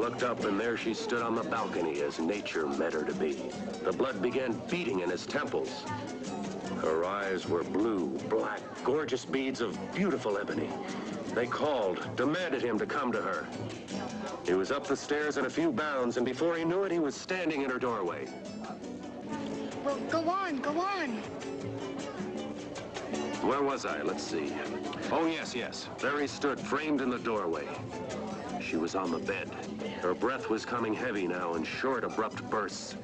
looked up, and there she stood on the balcony as nature meant her to be. The blood began beating in his temples. Her eyes were blue, black, gorgeous beads of beautiful ebony. They called, demanded him to come to her. He was up the stairs in a few bounds, and before he knew it, he was standing in her doorway. Well, go on, go on. Where was I? Let's see. Oh, yes. There he stood, framed in the doorway. She was on the bed. Her breath was coming heavy now in short, abrupt bursts.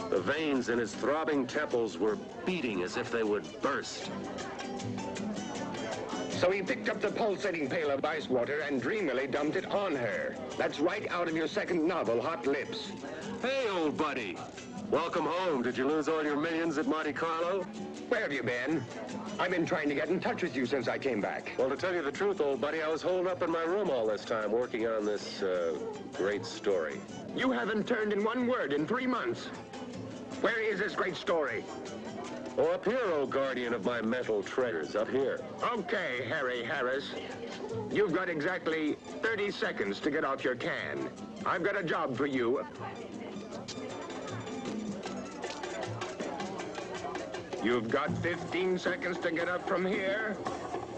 The veins in his throbbing temples were beating as if they would burst. So he picked up the pulsating pail of ice water and dreamily dumped it on her. That's right out of your second novel, Hot Lips. Hey, old buddy. Welcome home. Did you lose all your millions at Monte Carlo? Where have you been? I've been trying to get in touch with you since I came back. Well, to tell you the truth, old buddy, I was holed up in my room all this time working on this, great story. You haven't turned in one word in 3 months. Where is this great story? Oh, up here, oh guardian of my mental treasures, up here. Okay, Harry Harris. You've got exactly 30 seconds to get off your can. I've got a job for you. You've got 15 seconds to get up from here.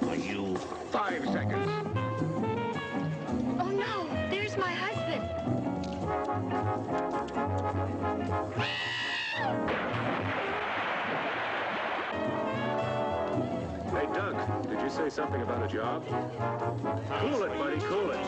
Are you? 5 seconds. Oh, no, there's my husband. Hey, Doug, did you say something about a job? Cool it, buddy, cool it.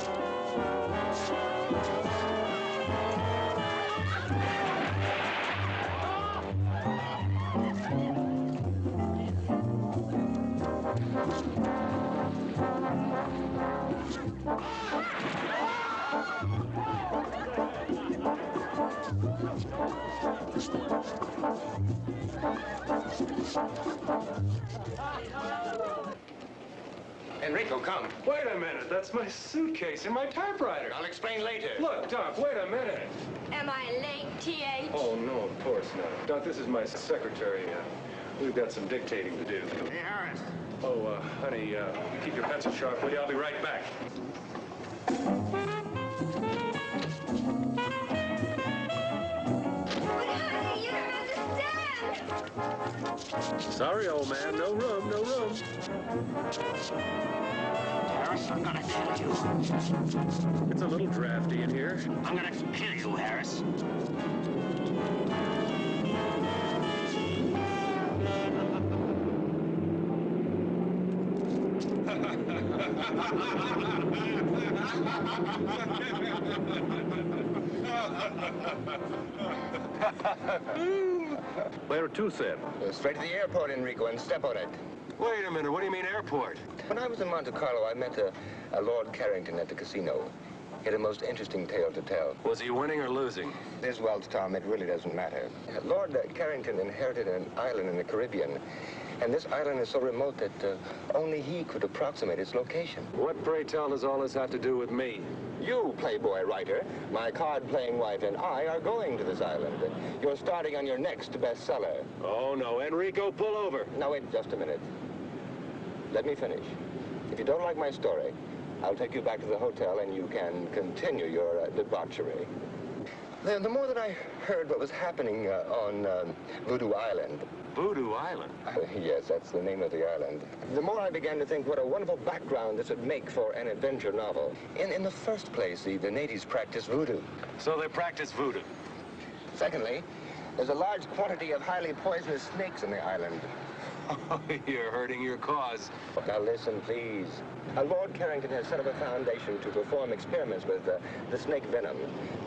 Enrico, come. Wait a minute, that's my suitcase and my typewriter. I'll explain later. Look, Doc, wait a minute. Am I late, T.H.? Oh, no, of course not. Doc, this is my secretary. We've got some dictating to do. Hey, Harris. Oh, honey, keep your pencil sharp, will you? I'll be right back. But, honey, you don't understand. Sorry, old man, no room, no room. Harris, I'm gonna kill you. It's a little drafty in here. I'm gonna kill you, Harris. Where to, then? Straight to the airport, Enrico, and step on it. Wait a minute, what do you mean airport? When I was in Monte Carlo, I met a Lord Carrington at the casino. He had a most interesting tale to tell. Was he winning or losing? This Wells, Tom, it really doesn't matter. Lord Carrington inherited an island in the Caribbean, and this island is so remote that only he could approximate its location. What, pray tell, does all this have to do with me? You, Playboy writer, my card-playing wife, and I are going to this island. You're starting on your next bestseller. Oh, no, Enrico, pull over. Now, wait just a minute. Let me finish. If you don't like my story, I'll take you back to the hotel and you can continue your debauchery. The more that I heard what was happening on Voodoo Island. Voodoo Island? Yes, that's the name of the island. The more I began to think what a wonderful background this would make for an adventure novel. In the first place, the natives practice voodoo. So they practice voodoo? Secondly, there's a large quantity of highly poisonous snakes in the island. Oh, you're hurting your cause. Now listen, please. Lord Carrington has set up a foundation to perform experiments with the snake venom.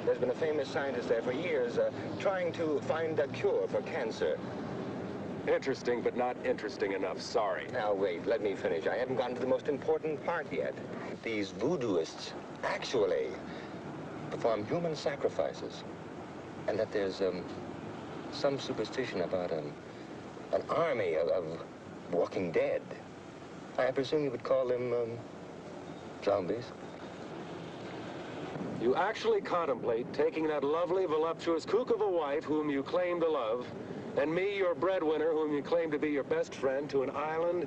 There's been a famous scientist there for years trying to find a cure for cancer. Interesting, but not interesting enough. Sorry. Now, wait, let me finish. I haven't gotten to the most important part yet. These voodooists actually perform human sacrifices, and that there's some superstition about an army of walking dead. I presume you would call them zombies. You actually contemplate taking that lovely, voluptuous kook of a wife whom you claim to love, and me, your breadwinner, whom you claim to be your best friend, to an island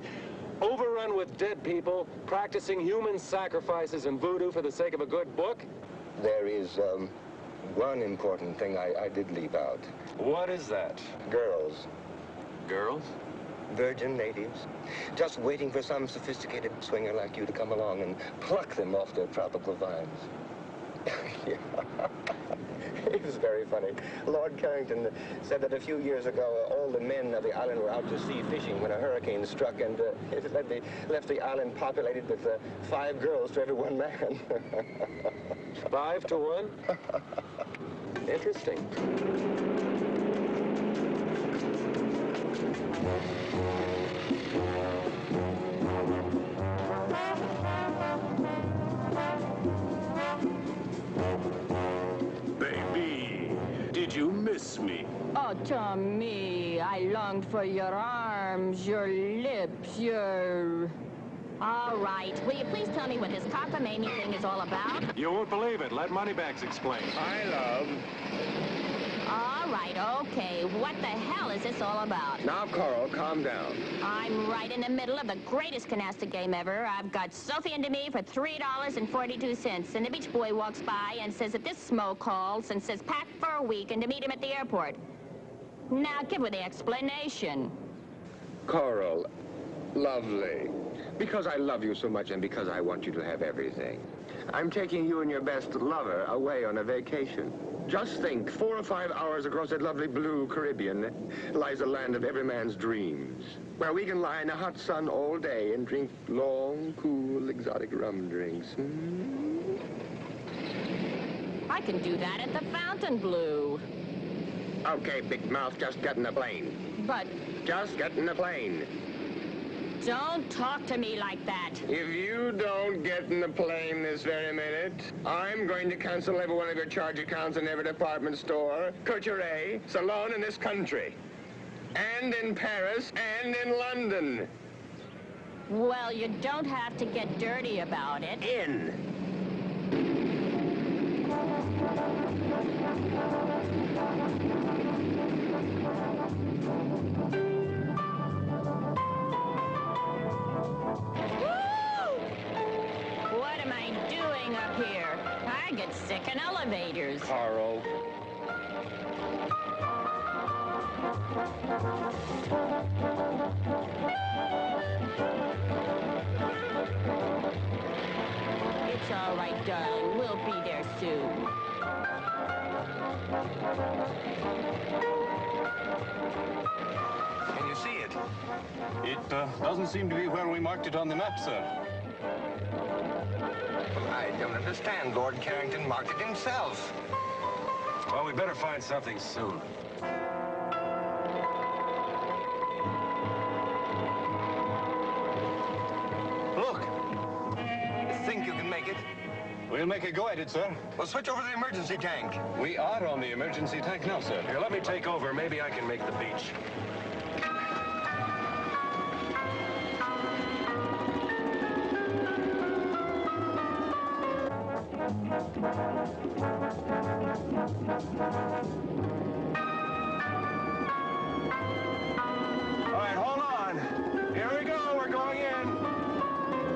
overrun with dead people, practicing human sacrifices and voodoo for the sake of a good book? There is one important thing I did leave out. What is that? Girls. Girls? Virgin natives. Just waiting for some sophisticated swinger like you to come along and pluck them off their tropical vines. Yeah. It was very funny. Lord Carrington said that a few years ago, all the men of the island were out to sea fishing when a hurricane struck, and it left the island populated with 5 girls to every 1 man. 5 to 1? Interesting. Baby, did you miss me? Oh, Tommy, I longed for your arms, your lips, your... All right. Will you please tell me what this cockamamie thing is all about? You won't believe it. Let Moneybags explain. Hi, love. All right, okay. What the hell is this all about? Now, Coral, calm down. I'm right in the middle of the greatest canasta game ever. I've got Sophie into me for $3.42, and the beach boy walks by and says that this smo calls and says pack for a week and to meet him at the airport. Now, give her the explanation. Coral, lovely. Because I love you so much and because I want you to have everything, I'm taking you and your best lover away on a vacation. Just think, 4 or 5 hours across that lovely blue Caribbean lies a land of every man's dreams, where we can lie in the hot sun all day and drink long, cool, exotic rum drinks. Hmm? I can do that at the Fontainebleau. Okay, big mouth, just get in the plane. But Just get in the plane. don't talk to me like that. If you don't get in the plane this very minute, I'm going to cancel every one of your charge accounts in every department store, couture, salon in this country. And in Paris, and in London. Well, you don't have to get dirty about it. In. What am I doing up here? I get sick in elevators. Carl. It's all right, darling. We'll be there soon. Can you see it? It doesn't seem to be where we marked it on the map, sir. I don't understand. Lord Carrington marked it himself. Well, we better find something soon. Look, You think you can make it? we'll make a go at it, sir. Well, switch over to the emergency tank. We are on the emergency tank now, sir. Here, let me take over. Maybe I can make the beach. All right, hold on. Here we go. We're going in.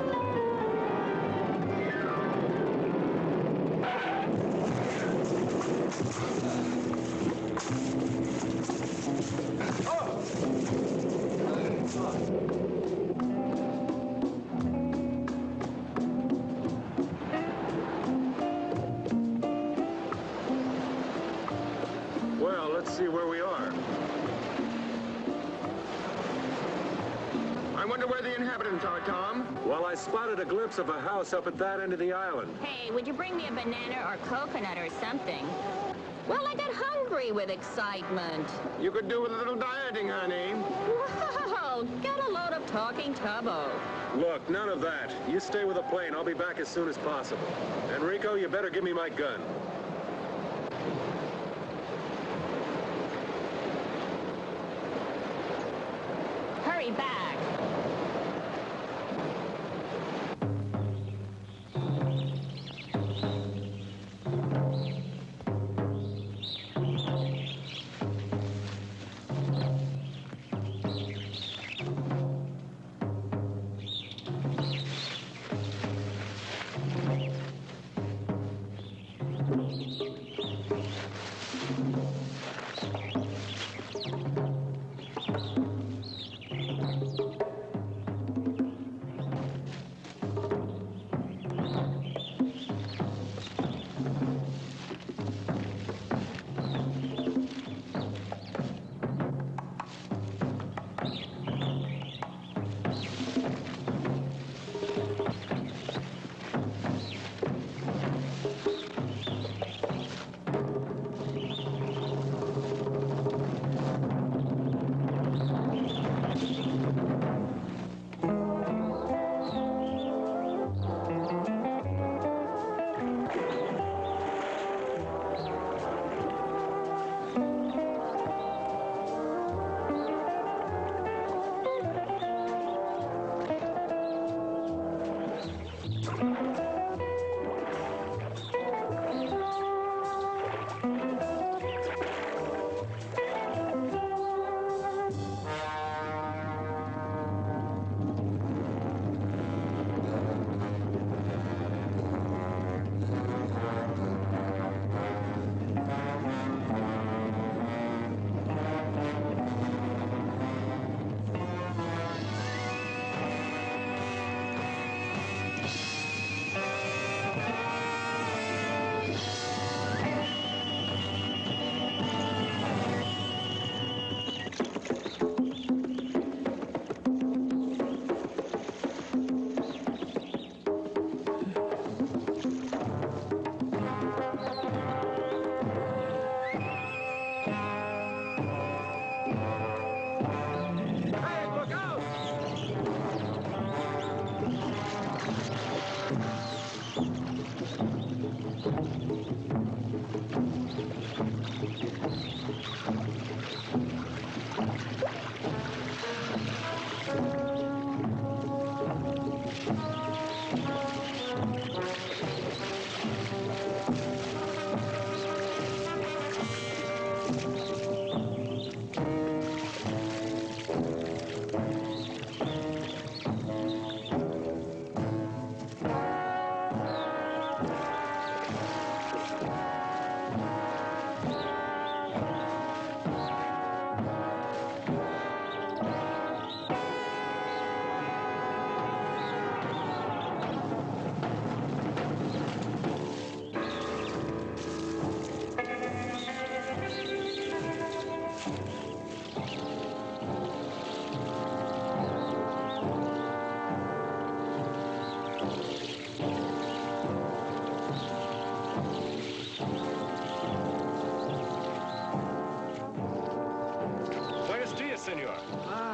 Well, let's see where we are. I wonder where the inhabitants are, Tom. Well, I spotted a glimpse of a house up at that end of the island. Hey, would you bring me a banana or coconut or something? Well, I got hungry with excitement. You could do with a little dieting, honey. Well, get a load of talking tubbo. Look, none of that. You stay with the plane. I'll be back as soon as possible. Enrico, you better give me my gun. Hurry back.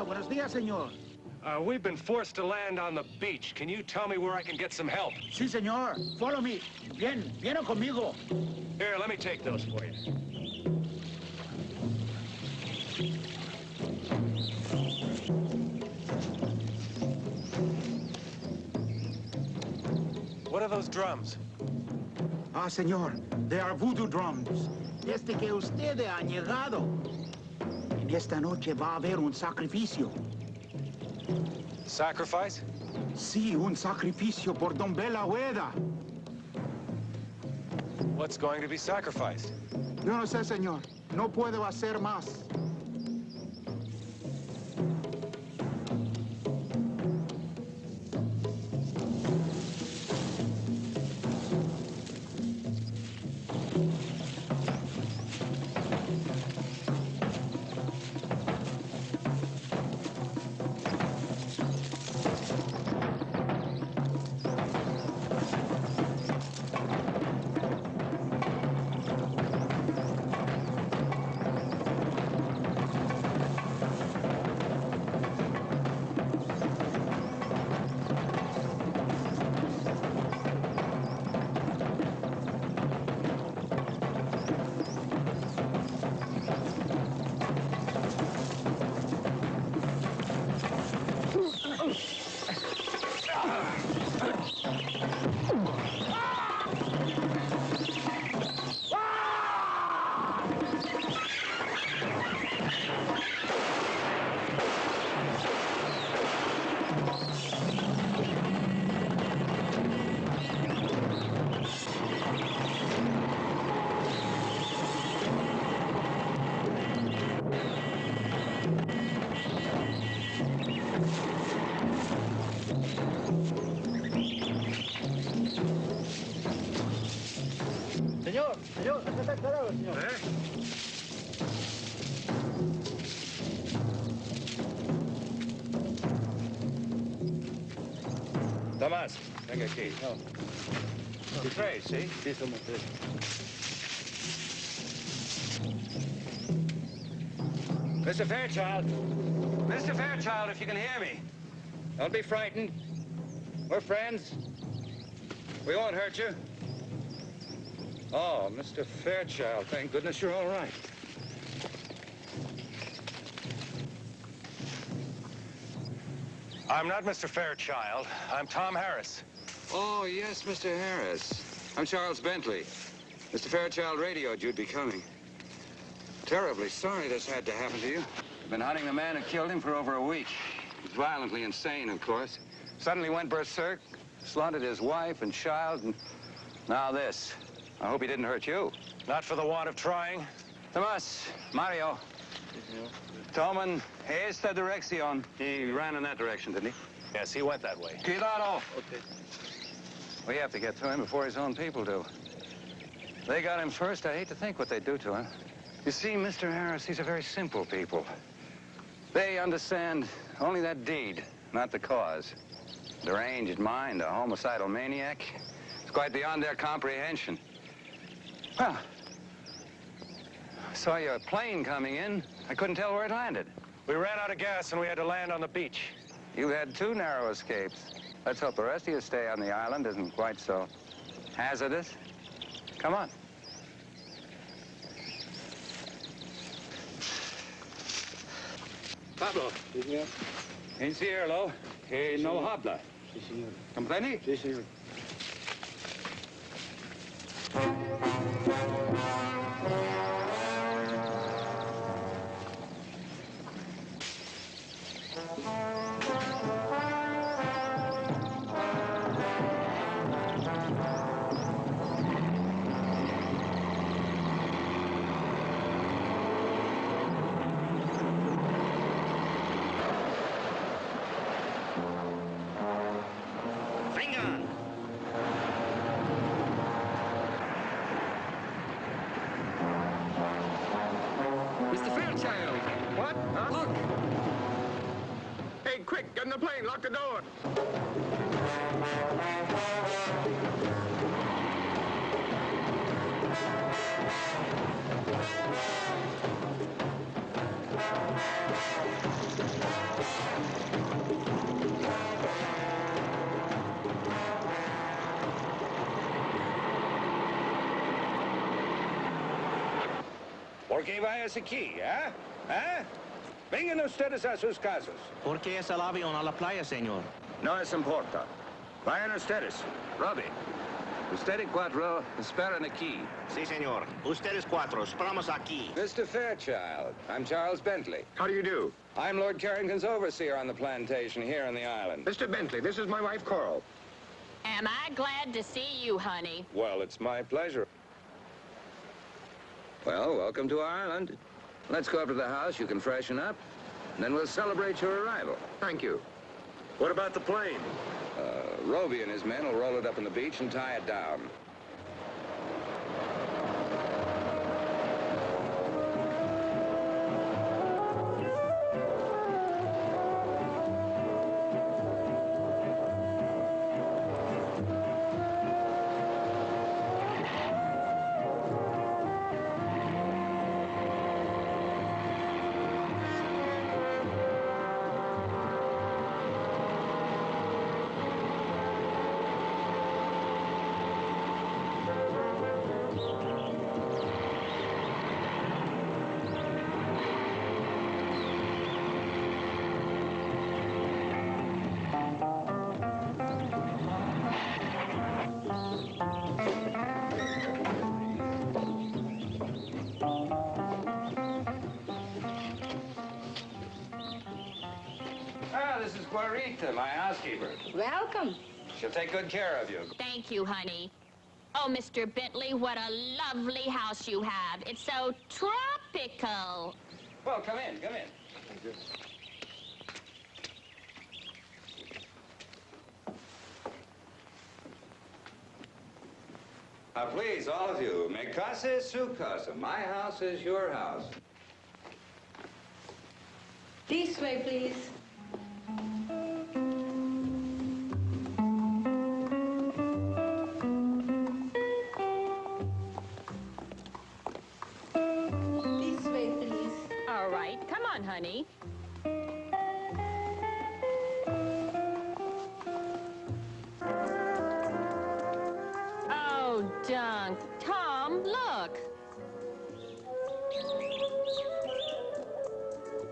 Buenos días, señor. We've been forced to land on the beach. Can you tell me where I can get some help? Sí, señor. Follow me. Viene conmigo. Here, let me take those for you. What are those drums? Ah, señor. They are voodoo drums. Desde que usted ha llegado. En esta noche va a haber un sacrificio. Sacrifice? Sí, un sacrificio por Don Biladeau. What's going to be sacrificed? Yo no sé, señor. No puedo hacer más. Señor, está parado, señor. Tomás, venga aquí. No. Tres, see? Sí, somos tres. Mr. Fairchild. Mr. Fairchild, if you can hear me. Don't be frightened. We're friends. We won't hurt you. Oh, Mr. Fairchild, thank goodness you're all right. I'm not Mr. Fairchild. I'm Tom Harris. Oh, yes, Mr. Harris. I'm Charles Bentley. Mr. Fairchild radioed you'd be coming. Terribly sorry this had to happen to you. I've been hunting the man who killed him for over a week. He's violently insane, of course. Suddenly went berserk, slaughtered his wife and child, and now this. I hope he didn't hurt you. Not for the want of trying. Tomas, Mario. Toman, esta dirección. He ran in that direction, didn't he? Yes, he went that way. Cuidado. Okay. We have to get to him before his own people do. They got him first. I hate to think what they'd do to him. You see, Mr. Harris, these are very simple people. They understand only that deed, not the cause. Deranged mind, a homicidal maniac. It's quite beyond their comprehension. Well, I saw your plane coming in. I couldn't tell where it landed. We ran out of gas and we had to land on the beach. You've had 2 narrow escapes. Let's hope the rest of your stay on the island isn't quite so hazardous. Come on. Pablo. Sí, señor. Encierro, que no habla. Sí, señor. ¿Comprende? Sí, señor. Quick, get in the plane, lock the door. ¿Por qué vayas aquí, eh? ¿Eh? Vengan ustedes a sus casas. ¿Por qué es el avión a la playa, señor? No les importa. Vayan ustedes. Robey, ustedes 4 esperan aquí. Sí, señor. Ustedes 4, esperamos aquí. Mr. Fairchild, I'm Charles Bentley. How do you do? I'm Lord Carrington's overseer on the plantation here on the island. Mr. Bentley, this is my wife, Coral. Am I glad to see you, honey? Well, it's my pleasure. Well, welcome to our island. Let's go up to the house. You can freshen up, and then we'll celebrate your arrival. Thank you. What about the plane? Robey and his men will roll it up on the beach and tie it down. This is Juarita, my housekeeper. Welcome. She'll take good care of you. Thank you, honey. Oh, Mr. Bentley, what a lovely house you have. It's so tropical. Well, come in, come in. Thank you. Please, all of you, mi casa es su casa. My house is your house. This way, please. This way, please. All right, come on, honey. Oh, Dunk. Tom, look.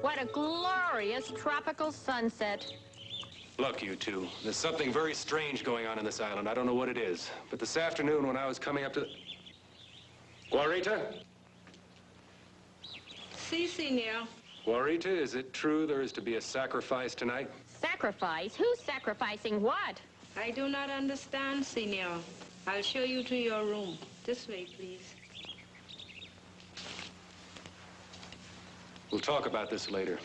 What a glorious tropical sunset. Look, you two, there's something very strange going on in this island. I don't know what it is. But this afternoon when I was coming up to... Juarita? Si, senor. Juarita, is it true there is to be a sacrifice tonight? Sacrifice? Who's sacrificing what? I do not understand, senor. I'll show you to your room. This way, please. We'll talk about this later.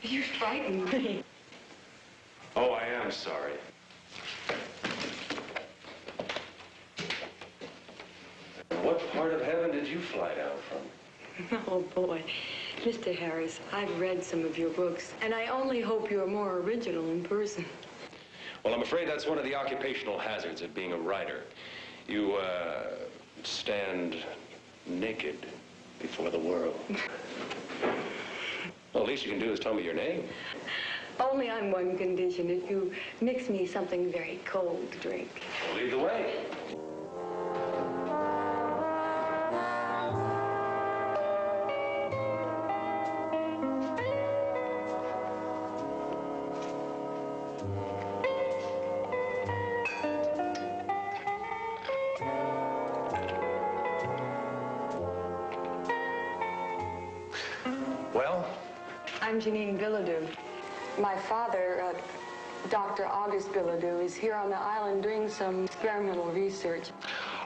You frightened me. Oh, I am sorry. What part of heaven did you fly down from? Oh, boy. Mr. Harris, I've read some of your books, and I only hope you're more original in person. Well, I'm afraid that's one of the occupational hazards of being a writer. You, stand naked before the world. Well, the least you can do is tell me your name. Only on one condition, if you mix me something very cold to drink. Well, lead the way. Well? I'm Jeannie Biladeau. My father, Dr. Auguste Biladeau, is here on the island doing some experimental research.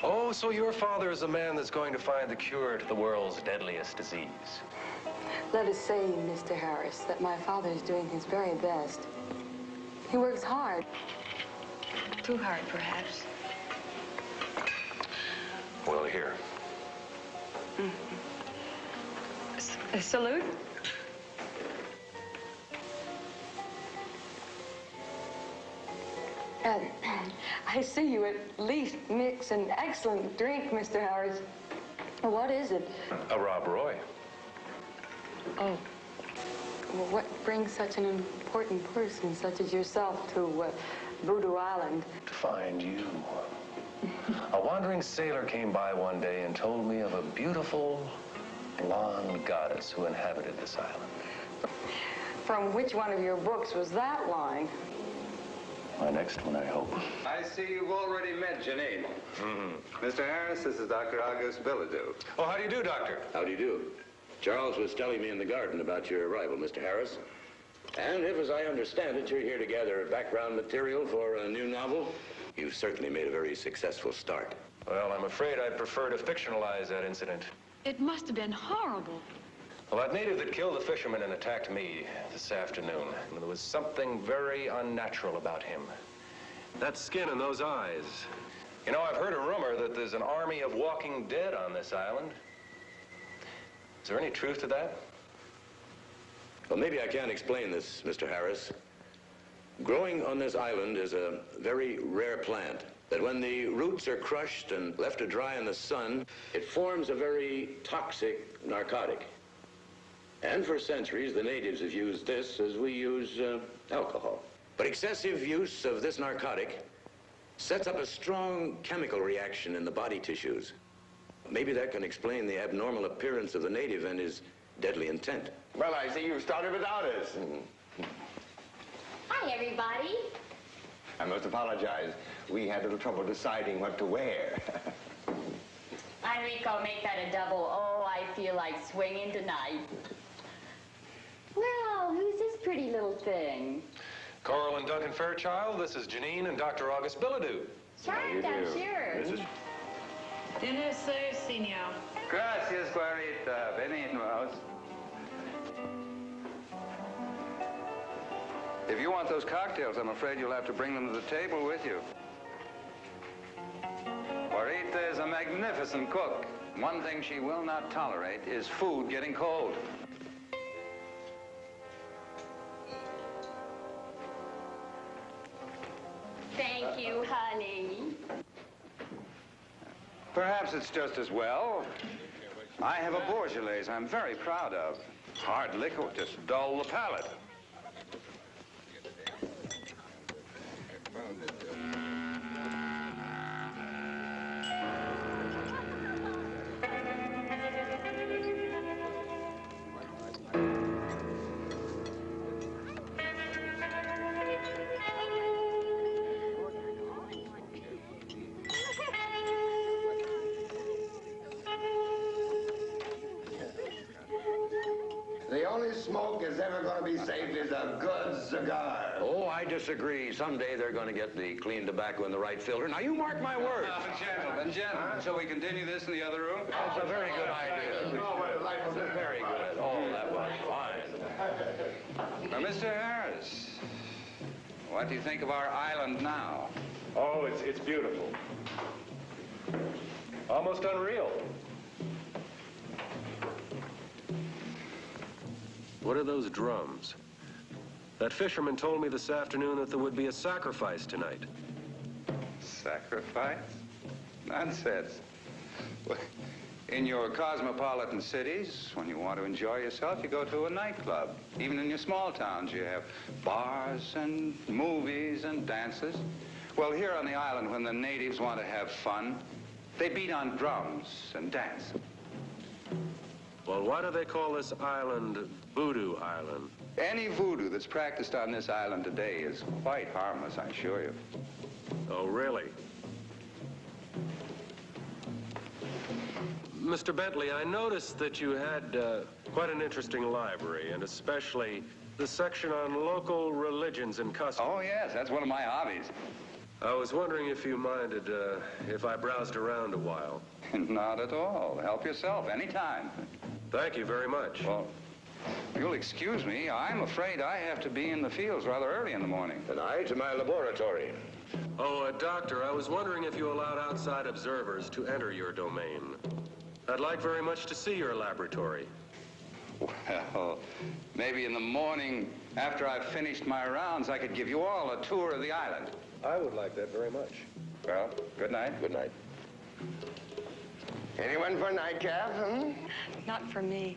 Oh, so your father is the man that's going to find the cure to the world's deadliest disease. Let us say, Mr. Harris, that my father is doing his very best. He works hard. Too hard, perhaps. Well, here. A salute? I see you at least mix an excellent drink, Mr. Harris. What is it? A Rob Roy. Oh. Well, what brings such an important person such as yourself to Voodoo Island? To find you. A wandering sailor came by one day and told me of a beautiful blonde goddess who inhabited this island. From which one of your books was that line? My next one, I hope. I see you've already met Jeannie. Mr. Harris, this is Dr. Auguste Biladeau. Oh, how do you do, Doctor? How do you do? Charles was telling me in the garden about your arrival, Mr. Harris. And if, as I understand it, you're here to gather background material for a new novel, you've certainly made a very successful start. Well, I'm afraid I'd prefer to fictionalize that incident. It must have been horrible. Well, that native that killed the fisherman and attacked me this afternoon, there was something very unnatural about him. That skin and those eyes. You know, I've heard a rumor that there's an army of walking dead on this island. Is there any truth to that? Well, maybe I can explain this, Mr. Harris. Growing on this island is a very rare plant that when the roots are crushed and left to dry in the sun, it forms a very toxic narcotic. And for centuries, the natives have used this as we use alcohol. But excessive use of this narcotic sets up a strong chemical reaction in the body tissues. Maybe that can explain the abnormal appearance of the native and his deadly intent. Well, I see you started without us. Hi, everybody. I must apologize. We had a little trouble deciding what to wear. Enrico, make that a double. Oh, I feel like swinging tonight. Well, who's this pretty little thing? Coral and Duncan Fairchild, this is Jeannie and Dr. Auguste Biladeau. Charmed, I'm sure. Dinner served, senor. Gracias, Juarita. Venimos. If you want those cocktails, I'm afraid you'll have to bring them to the table with you. Juarita is a magnificent cook. One thing she will not tolerate is food getting cold. Thank you, honey. Perhaps it's just as well. I have a Beaujolais I'm very proud of. Hard liquor will just dull the palate. The only smoke that's ever going to be safe is a good cigar. Oh, I disagree. Someday they're going to get the clean tobacco in the right filter. Now, you mark my words. Gentlemen, shall we continue this in the other room? That's a very good idea. Very good. Oh, that was fine. Now, Mr. Harris, what do you think of our island now? Oh, it's beautiful. Almost unreal. What are those drums? That fisherman told me this afternoon that there would be a sacrifice tonight. Sacrifice? Nonsense. Well, in your cosmopolitan cities, when you want to enjoy yourself, you go to a nightclub. Even in your small towns, you have bars and movies and dances. Well, here on the island, when the natives want to have fun, they beat on drums and dance. Well, why do they call this island Voodoo Island? Any voodoo that's practiced on this island today is quite harmless, I assure you. Oh, really? Mr. Bentley, I noticed that you had quite an interesting library, and especially the section on local religions and customs. Oh, yes, that's one of my hobbies. I was wondering if you minded if I browsed around a while. Not at all. Help yourself anytime. Thank you very much. Well, you'll excuse me. I'm afraid I have to be in the fields rather early in the morning. And I to my laboratory. Oh, Doctor, I was wondering if you allowed outside observers to enter your domain. I'd like very much to see your laboratory. Well, maybe in the morning, after I've finished my rounds, I could give you all a tour of the island. I would like that very much. Well, good night. Good night. Anyone for a nightcap, hmm? Not for me.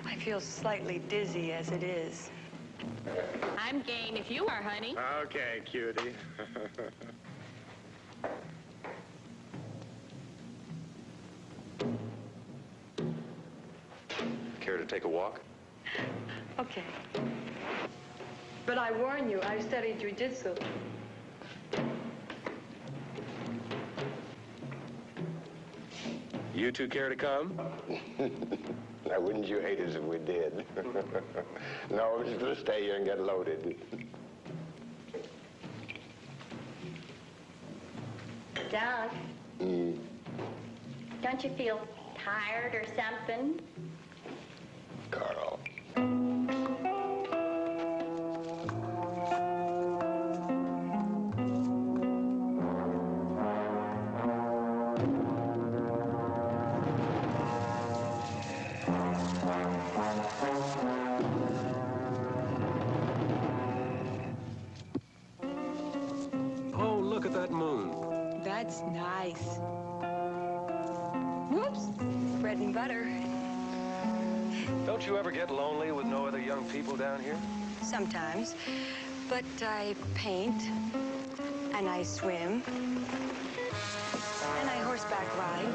I feel slightly dizzy as it is. I'm game if you are, honey. Okay, cutie. Care to take a walk? Okay. But I warn you, I studied jiu-jitsu. You two care to come? Now, wouldn't you hate us if we did? No, we're just going to stay here and get loaded. Doug, don't you feel tired or something? Carl. Oh, look at that moon. That's nice. Whoops. Bread and butter. Don't you ever get lonely with no other young people down here? Sometimes. But I paint, and I swim, and I horseback ride,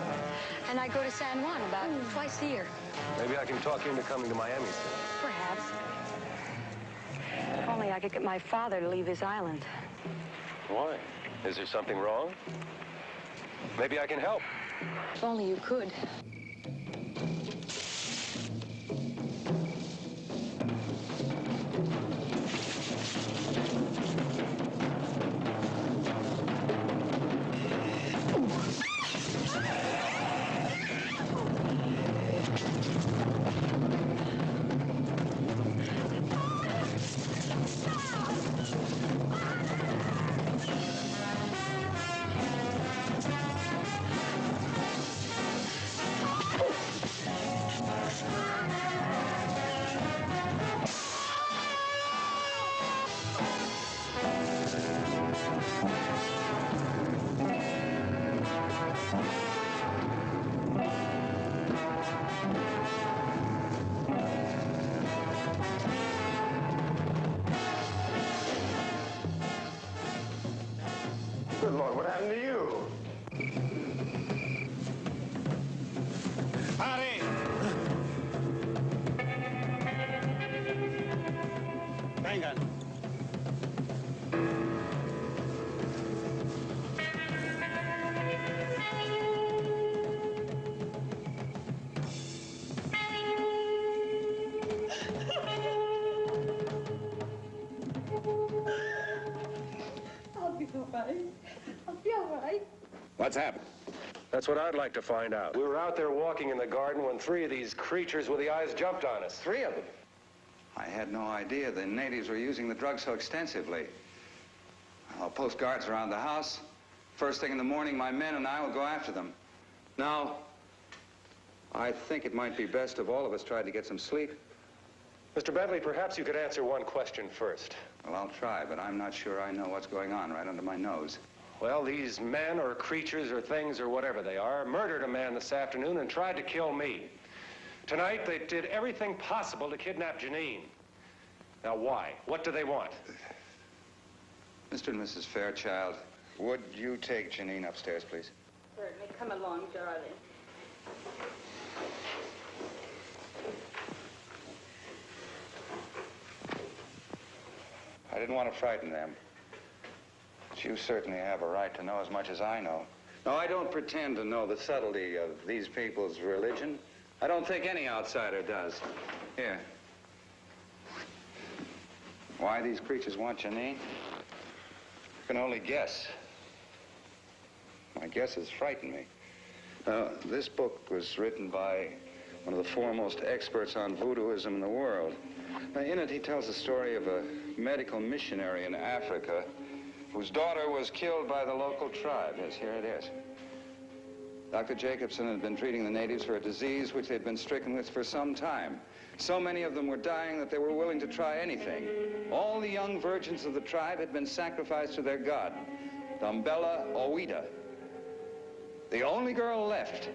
and I go to San Juan about twice a year. Maybe I can talk you into coming to Miami soon. Perhaps. If only I could get my father to leave this island. Why? Is there something wrong? Maybe I can help. If only you could. Good Lord, what happened to you? Howdy! Venga. I'll be all right. I'll be all right. What's happened? That's what I'd like to find out. We were out there walking in the garden when 3 of these creatures with the eyes jumped on us. 3 of them. I had no idea the natives were using the drug so extensively. I'll post guards around the house. First thing in the morning, my men and I will go after them. Now, I think it might be best if all of us tried to get some sleep. Mr. Bentley, perhaps you could answer one question first. Well, I'll try, but I'm not sure I know what's going on right under my nose. Well, these men or creatures or things or whatever they are murdered a man this afternoon and tried to kill me. Tonight, they did everything possible to kidnap Jeannie. Now, why? What do they want? Mr. and Mrs. Fairchild, would you take Jeannie upstairs, please? Certainly. Come along, darling. I didn't want to frighten them. But you certainly have a right to know as much as I know. No, I don't pretend to know the subtlety of these people's religion. I don't think any outsider does. Here. Why these creatures want Jeannie? I can only guess. My guesses frighten me. Now, this book was written by one of the foremost experts on voodooism in the world. Now, in it, he tells the story of a medical missionary in Africa whose daughter was killed by the local tribe. Yes, here it is. Dr. Jacobson had been treating the natives for a disease which they'd been stricken with for some time. So many of them were dying that they were willing to try anything. All the young virgins of the tribe had been sacrificed to their god, Dumbella Owita. The only girl left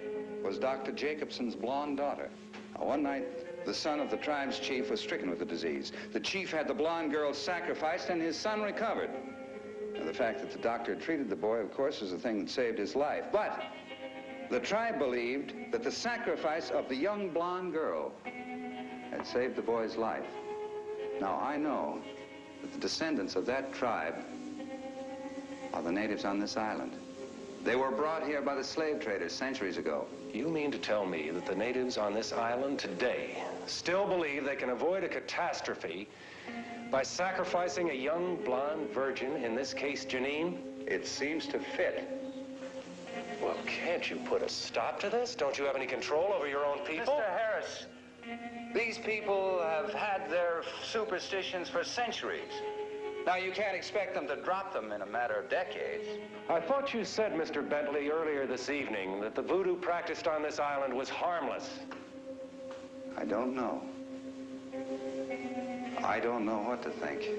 was Dr. Jacobson's blonde daughter. Now, one night, the son of the tribe's chief was stricken with the disease. The chief had the blonde girl sacrificed, and his son recovered. Now, the fact that the doctor had treated the boy, of course, was the thing that saved his life. But the tribe believed that the sacrifice of the young blonde girl had saved the boy's life. Now, I know that the descendants of that tribe are the natives on this island. They were brought here by the slave traders centuries ago. You mean to tell me that the natives on this island today still believe they can avoid a catastrophe by sacrificing a young blonde virgin, in this case Janine? It seems to fit. Well, can't you put a stop to this? Don't you have any control over your own people? Mr. Harris, these people have had their superstitions for centuries. Now, you can't expect them to drop them in a matter of decades. I thought you said, Mr. Bentley, earlier this evening that the voodoo practiced on this island was harmless. I don't know. I don't know what to think.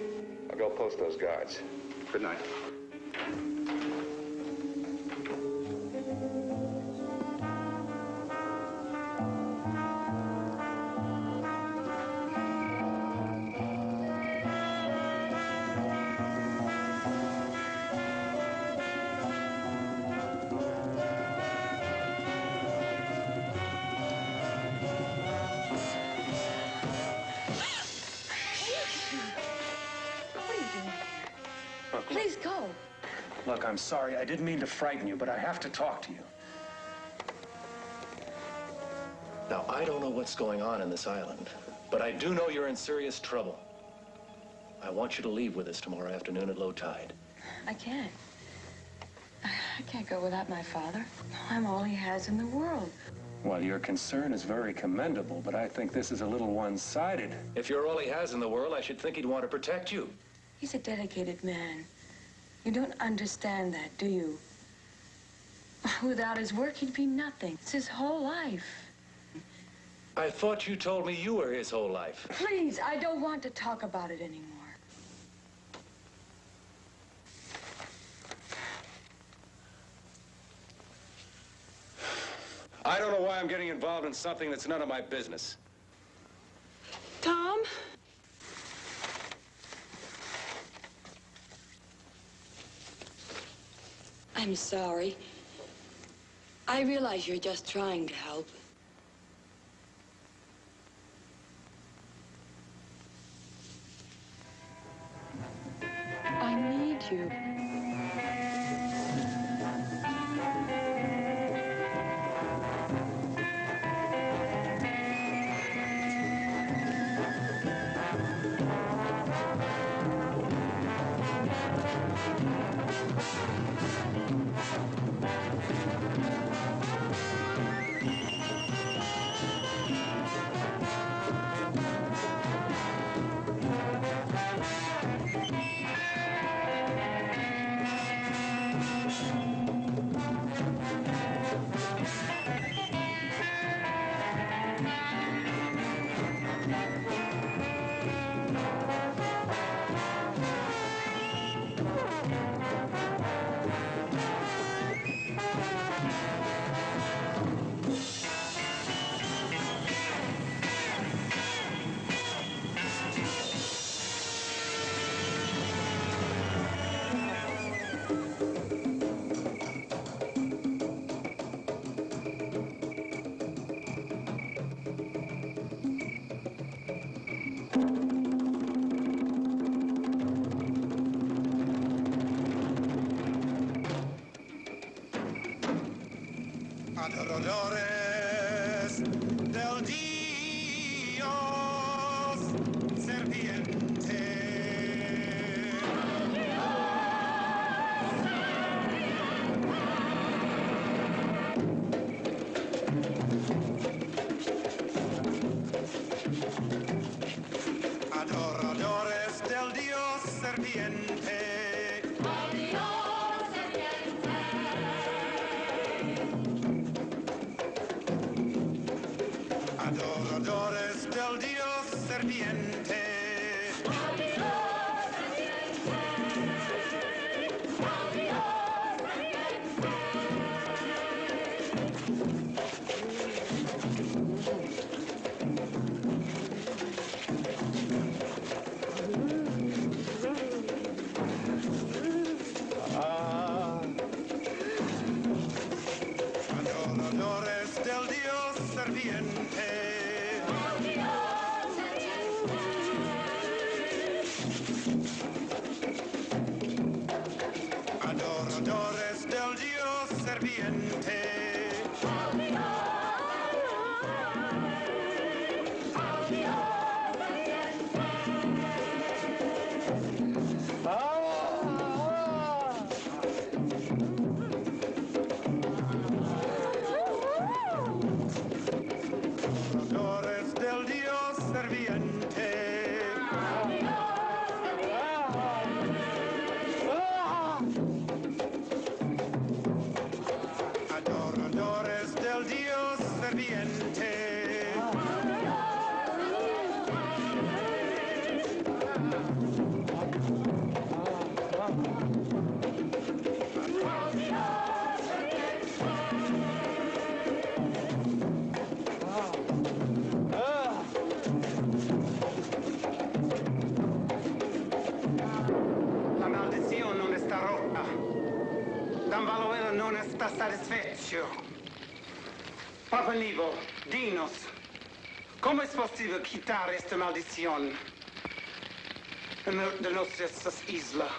I'll go post those guards. Good night. Please go. Look, I'm sorry. I didn't mean to frighten you, but I have to talk to you. Now, I don't know what's going on in this island, but I do know you're in serious trouble. I want you to leave with us tomorrow afternoon at low tide. I can't. I can't go without my father. I'm all he has in the world. Well, your concern is very commendable, but I think this is a little one-sided. If you're all he has in the world, I should think he'd want to protect you. He's a dedicated man. You don't understand that, do you? Without his work, he'd be nothing. It's his whole life. I thought you told me you were his whole life. Please, I don't want to talk about it anymore. I don't know why I'm getting involved in something that's none of my business. Tom? I'm sorry. I realize you're just trying to help. I need you. Adoradores del Dios serpiente. Adoradores del Dios serpiente. Adoradores del Dios serpiente. Adoradores del Dios serpiente. Adoradores del Dios serpiente. Adoradores del Dios serviente. Adoradores del Dios serviente. La maldición non está rota. Dan Vanoye non está satisfecho. Papa Nivo, dinos, ¿cómo es posible quitar esta maldición de nuestras islas?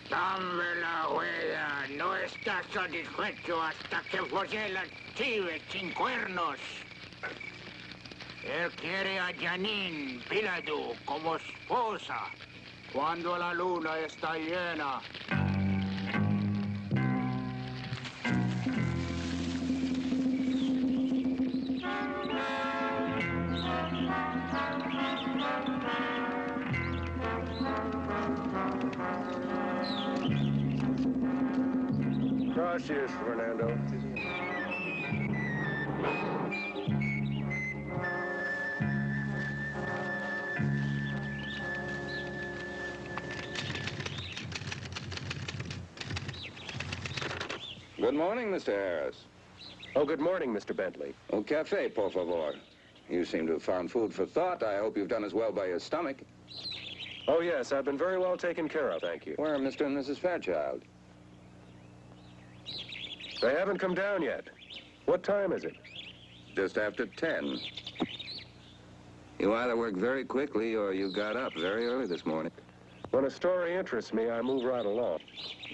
Dan Vanoye no está satisfecho hasta que folle la chive sin cuernos. Él quiere a Jeannie, Biladeau, como esposa, cuando la luna está llena. Gracias, Fernando. Good morning, Mr. Harris. Oh, good morning, Mr. Bentley. Oh, cafe, por favor. You seem to have found food for thought. I hope you've done as well by your stomach. Oh, yes, I've been very well taken care of, thank you. Where are Mr. and Mrs. Fairchild? They haven't come down yet. What time is it? Just after 10. You either work very quickly or you got up very early this morning. When a story interests me, I move right along.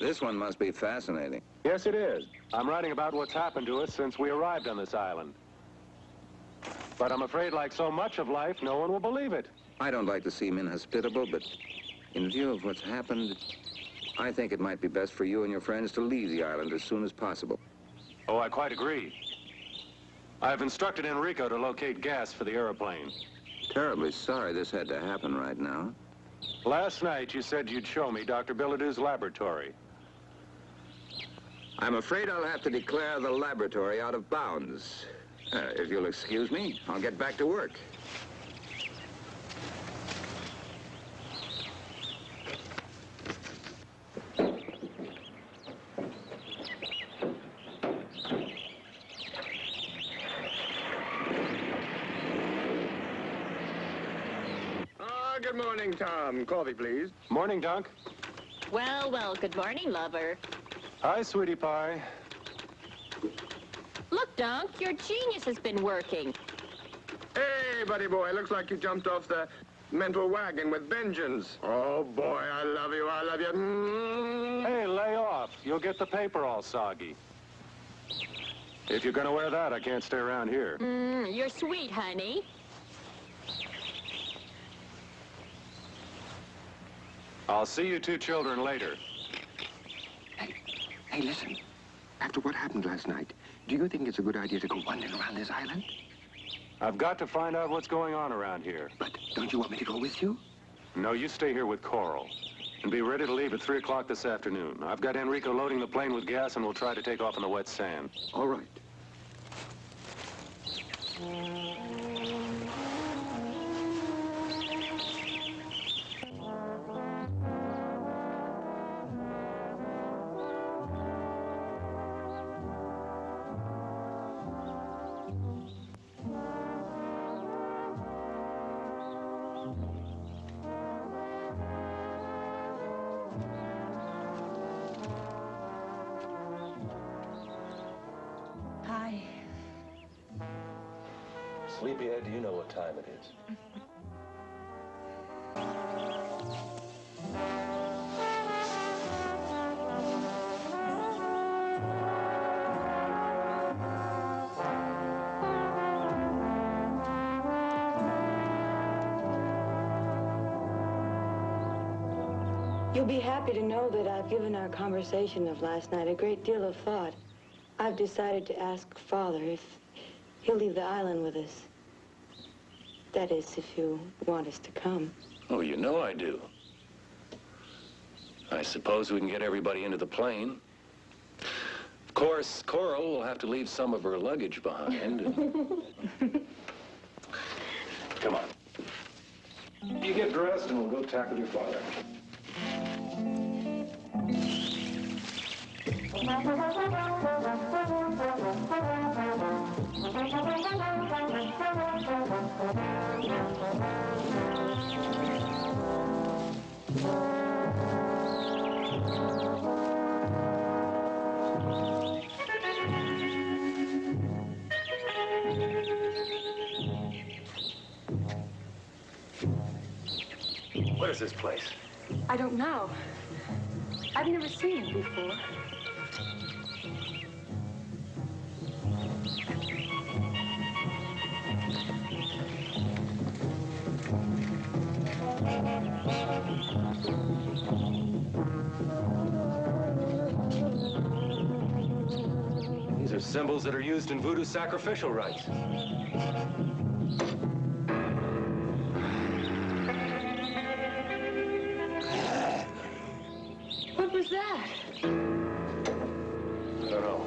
This one must be fascinating. Yes, it is. I'm writing about what's happened to us since we arrived on this island. But I'm afraid, like so much of life, no one will believe it. I don't like to seem inhospitable, but in view of what's happened, I think it might be best for you and your friends to leave the island as soon as possible. Oh, I quite agree. I've instructed Enrico to locate gas for the airplane. Terribly sorry this had to happen right now. Last night, you said you'd show me Dr. Biladeau's laboratory. I'm afraid I'll have to declare the laboratory out of bounds. If you'll excuse me, I'll get back to work. Good morning, Tom. Coffee, please. Morning, Dunk. Well, well, good morning, lover. Hi, sweetie pie. Look, Dunk, your genius has been working. Hey, buddy boy, looks like you jumped off the mental wagon with vengeance. Oh, boy, I love you, I love you. Hey, lay off. You'll get the paper all soggy. If you're gonna wear that, I can't stay around here. You're sweet, honey. I'll see you two children later. Hey, listen. After what happened last night, do you think it's a good idea to go wandering around this island? I've got to find out what's going on around here. But don't you want me to go with you? No, you stay here with Coral. And be ready to leave at 3 o'clock this afternoon. I've got Enrico loading the plane with gas, and we'll try to take off on the wet sand. All right. Hi. Sleepyhead, do you know what time it is? You'll be happy to know that I've given our conversation of last night a great deal of thought. I've decided to ask Father if he'll leave the island with us. That is, if you want us to come. Oh, you know I do. I suppose we can get everybody into the plane. Of course, Coral will have to leave some of her luggage behind. Come on. You get dressed and we'll go tackle your father. What is this place? I don't know. I've never seen it before. These are symbols that are used in voodoo sacrificial rites. What was that? I don't know.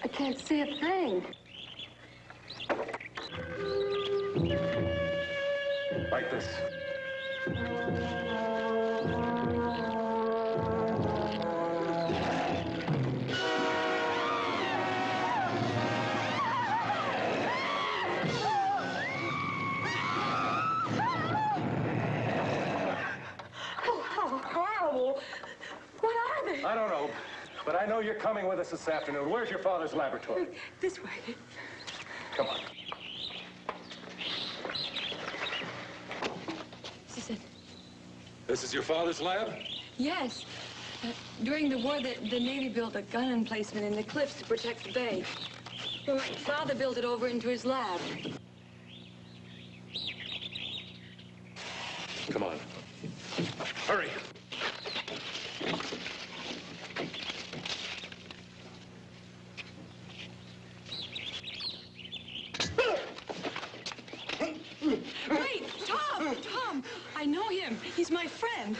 I can't see a thing. Like this. I don't know, but I know you're coming with us this afternoon. Where's your father's laboratory? This way. Come on. This is it. This is your father's lab? Yes. During the war, the Navy built a gun emplacement in the cliffs to protect the bay. Well, my father built it over into his lab. Come on. Hurry. Wait, Tom! I know him. He's my friend.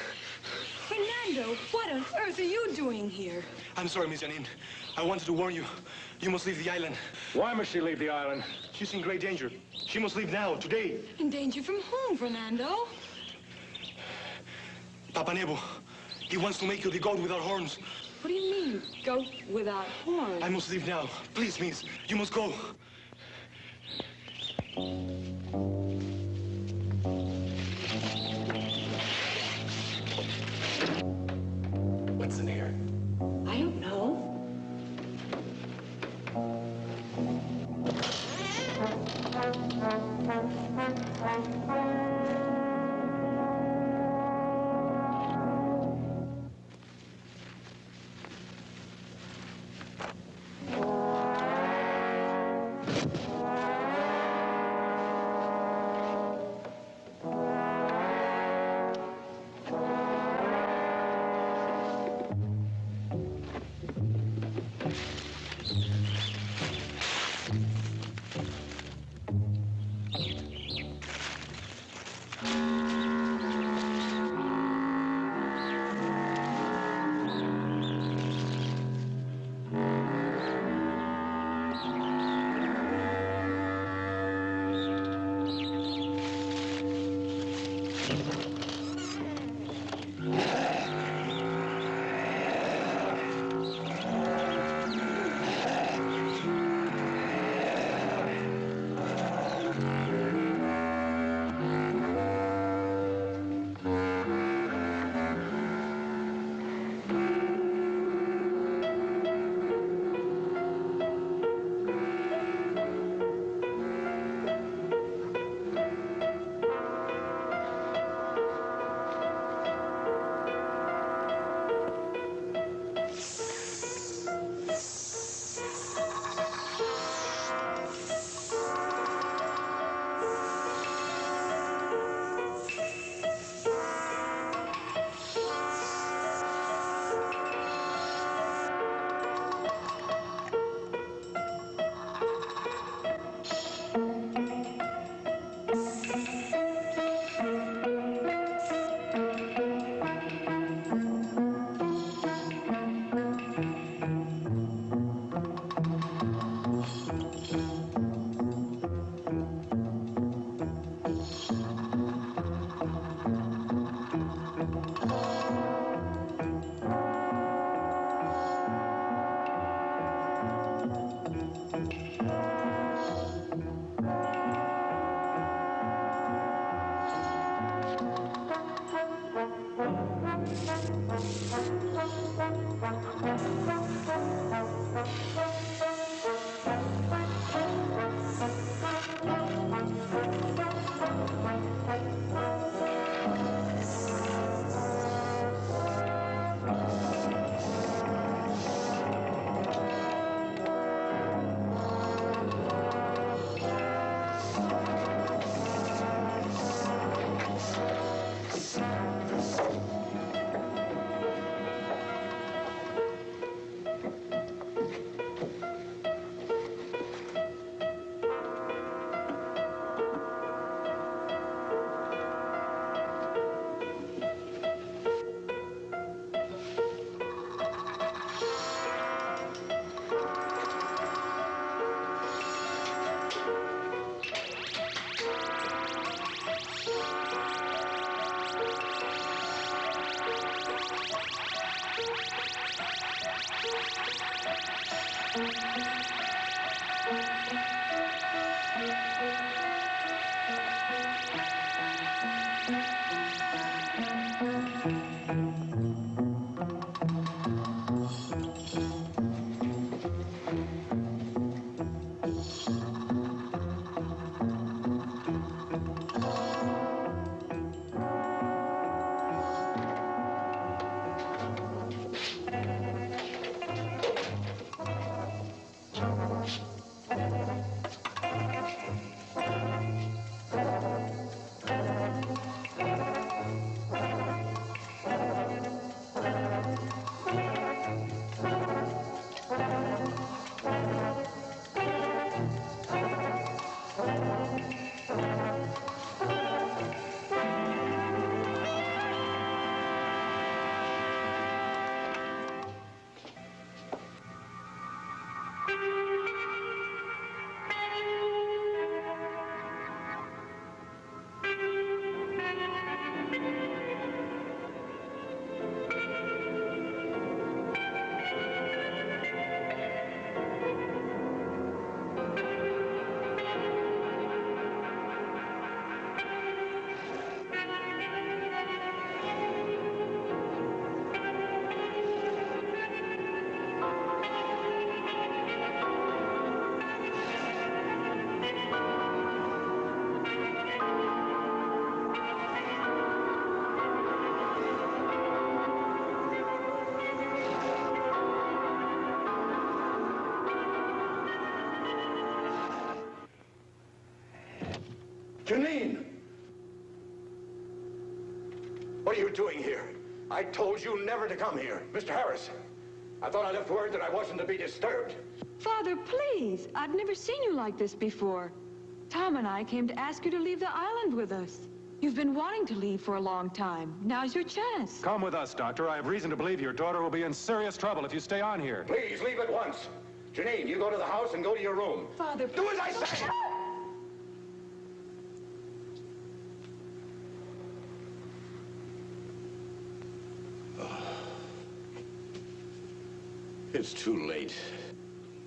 Fernando, what on earth are you doing here? I'm sorry, Miss Janine. I wanted to warn you. You must leave the island. Why must she leave the island? She's in great danger. She must leave now, today. In danger from whom, Fernando? Papa Nebo. He wants to make you the goat without horns. What do you mean, goat without horns? I must leave now. Please, Miss. You must go. What's in here? I don't know. Janine! What are you doing here? I told you never to come here. Mr. Harris, I thought I left word that I wasn't to be disturbed. Father, please. I've never seen you like this before. Tom and I came to ask you to leave the island with us. You've been wanting to leave for a long time. Now's your chance. Come with us, Doctor. I have reason to believe your daughter will be in serious trouble if you stay on here. Please, leave at once. Janine, you go to the house and go to your room. Father, do as I say! It's too late.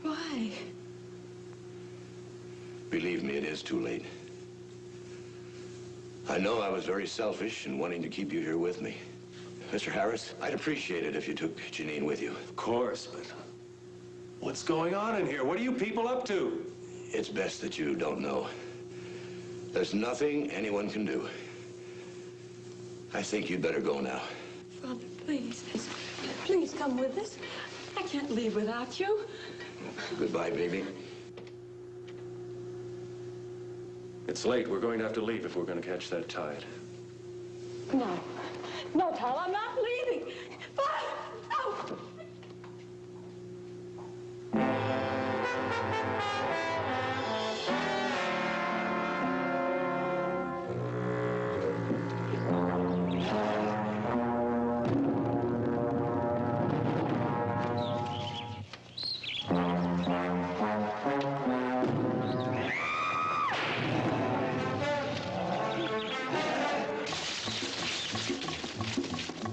Why? Believe me, it is too late. I know I was very selfish in wanting to keep you here with me. Mr. Harris, I'd appreciate it if you took Janine with you. Of course, but what's going on in here? What are you people up to? It's best that you don't know. There's nothing anyone can do. I think you'd better go now. Father, please. Please come with us. I can't leave without you. Goodbye, baby. It's late. We're going to have to leave if we're going to catch that tide. No. No, Tom, I'm not leaving. Father, no!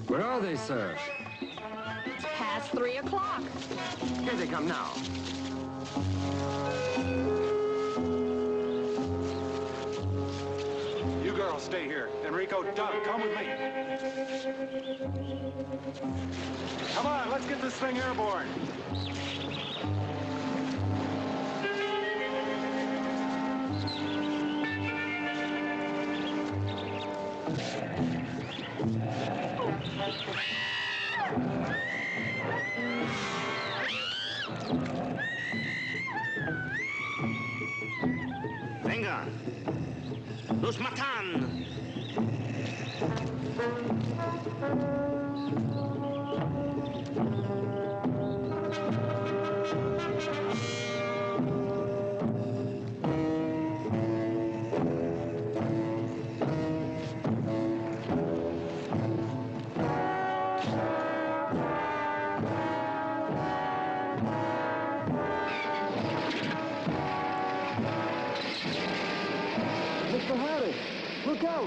Where are they, sir? It's past 3 o'clock. Here they come now. You girls stay here. Enrico, Doug, come with me. Come on, let's get this thing airborne. Venga. Los matan. Mr. Harris, look out!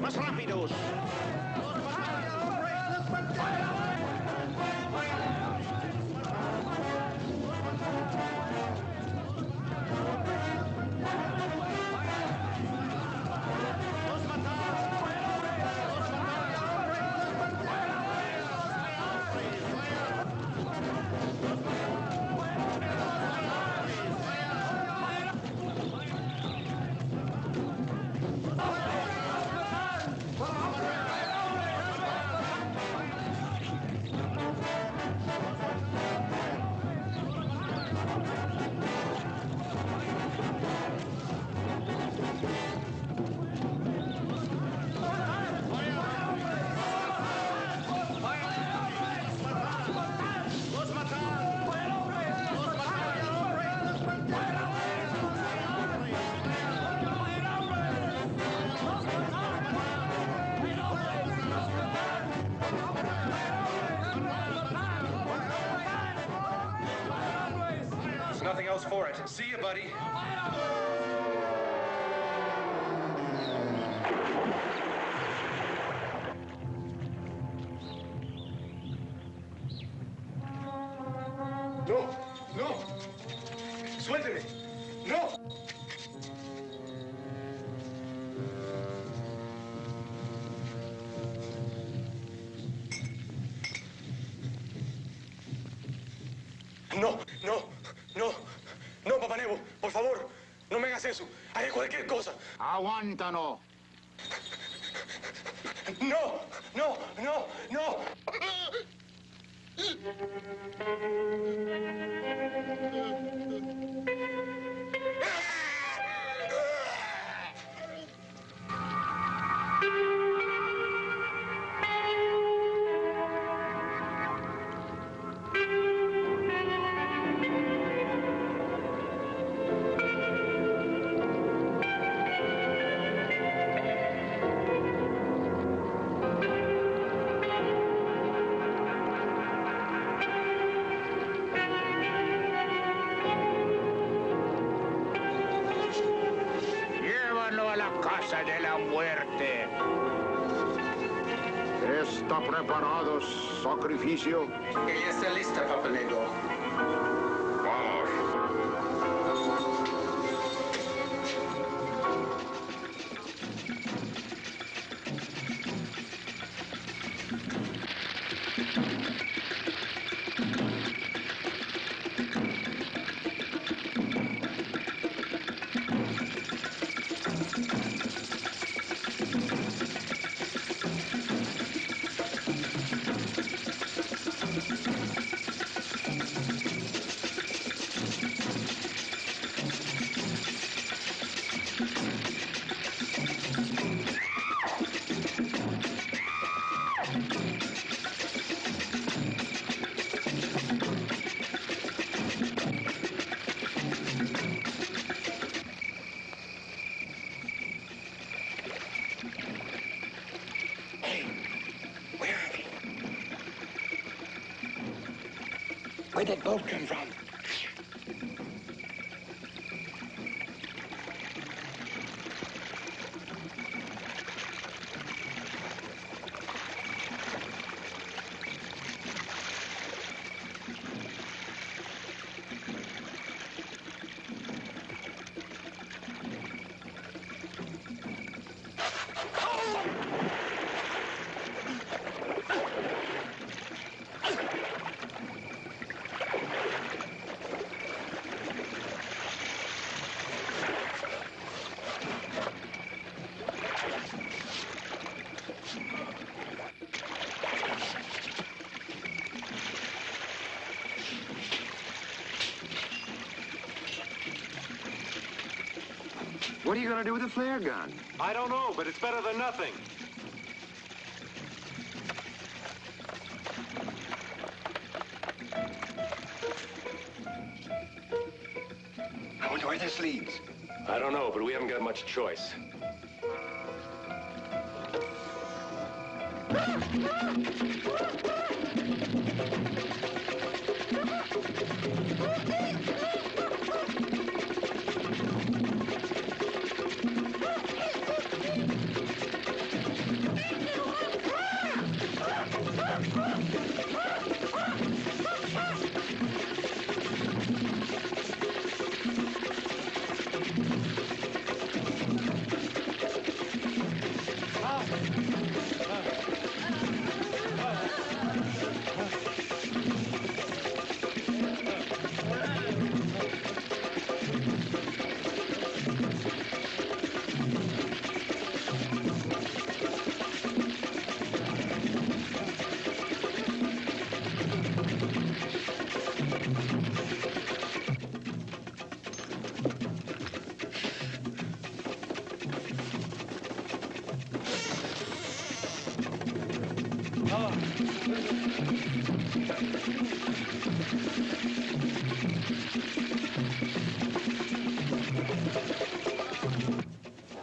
más rápidos. Nothing else for it. See you, buddy. No, no. Suélteme. No. No, no, no, no, Papá Nebo, por favor, no me hagas eso. Haré cualquier cosa. Aguántalo. No, no, no, no. De la muerte. ¿Está preparado sacrificio? Ella está lista, Papa Nego. Vamos. Where'd that boat come from? What are you going to do with a flare gun? I don't know, but it's better than nothing. I wonder where this leads. I don't know, but we haven't got much choice.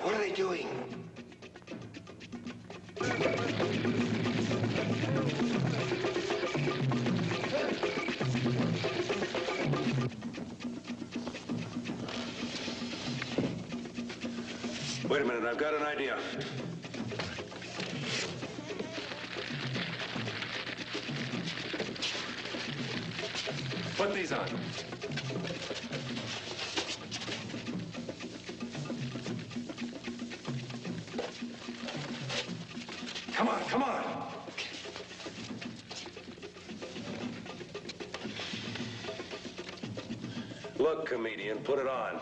What are they doing? Wait a minute, I've got an idea. Put these on. Come on, come on. Look, comedian, put it on.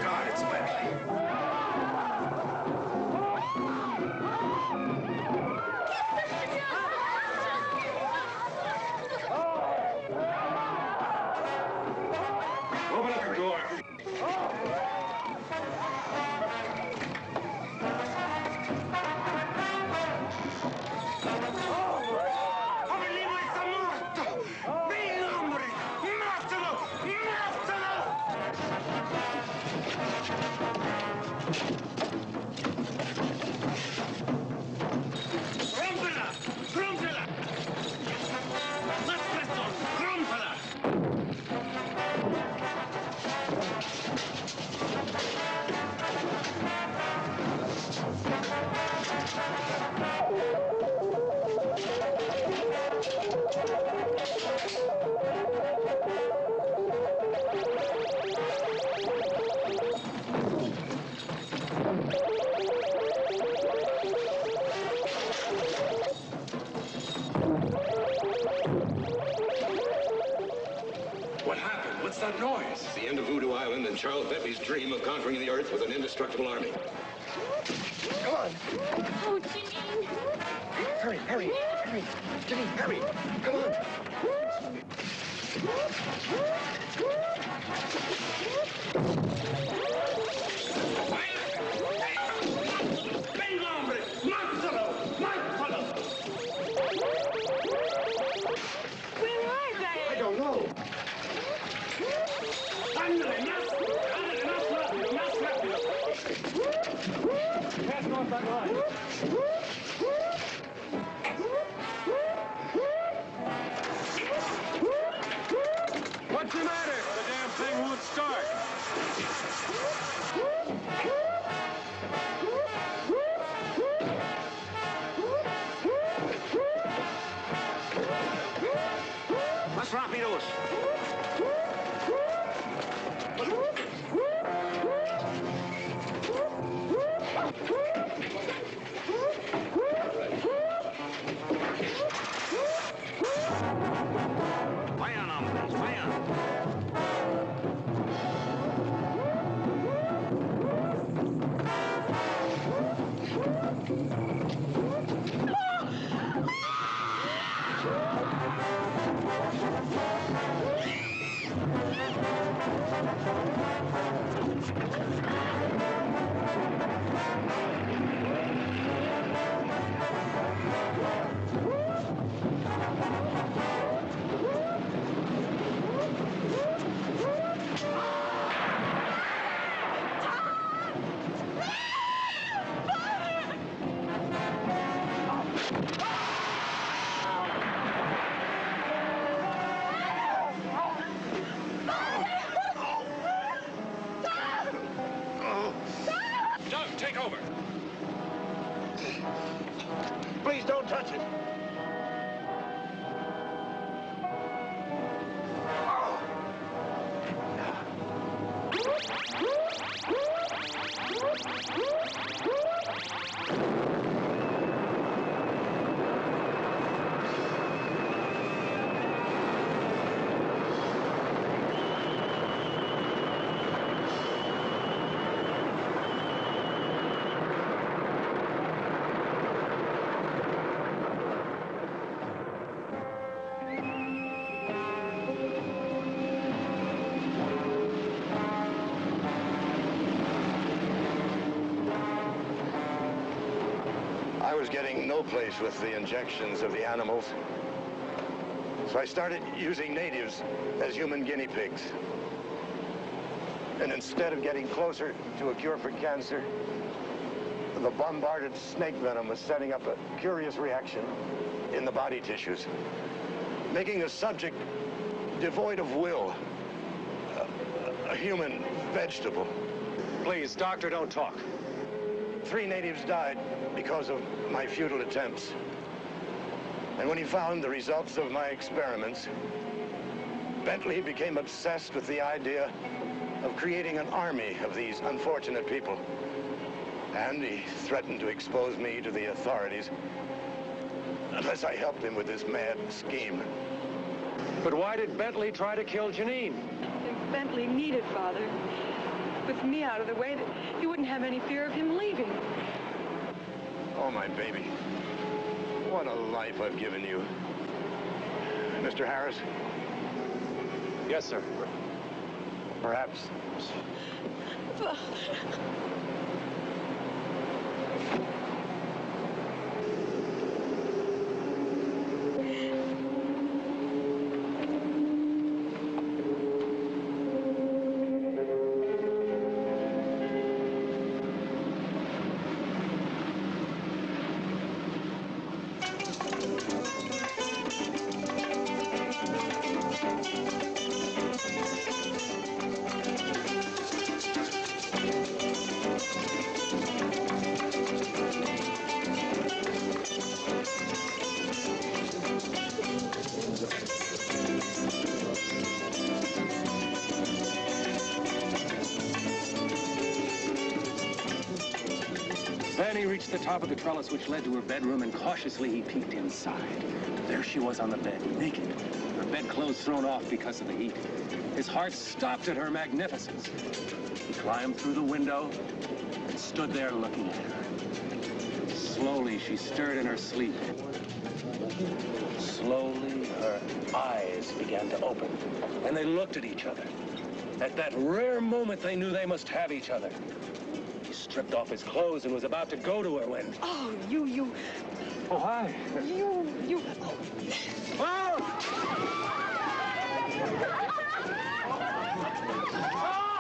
God, it's Bentley. Open up the door. What happened? What's that noise? It's the end of Voodoo Island and Charles Bentley's dream of conquering the Earth with an indestructible army. Come on. Oh, Jeannie. Hurry, hurry, hurry. Jimmy, hurry. Come on. Venga, hombre! ¡Mátalo! ¡Mátalo! Where are they? I don't know. ¡Ándale, más! ¡Ándale, más rápido, más rápido! Pass north that line. over. Please don't touch it. I was getting no place with the injections of the animals. So I started using natives as human guinea pigs. And instead of getting closer to a cure for cancer, the bombarded snake venom was setting up a curious reaction in the body tissues, making a subject devoid of will, a human vegetable. Please, doctor, don't talk. 3 natives died because of my futile attempts. And when he found the results of my experiments, Bentley became obsessed with the idea of creating an army of these unfortunate people. And he threatened to expose me to the authorities unless I helped him with this mad scheme. But why did Bentley try to kill Jeanine? If Bentley needed Father, with me out of the way, that he wouldn't have any fear of him leaving. Oh, my baby. What a life I've given you. Mr. Harris? Yes, sir. Perhaps. He reached the top of the trellis which led to her bedroom, and cautiously he peeked inside. There she was on the bed, naked, her bedclothes thrown off because of the heat. His heart stopped at her magnificence. He climbed through the window and stood there looking at her. Slowly, she stirred in her sleep. Slowly, her eyes began to open, and they looked at each other. At that rare moment, they knew they must have each other. Stripped off his clothes and was about to go to her when... Oh, you... Oh, hi. You... Oh! Oh!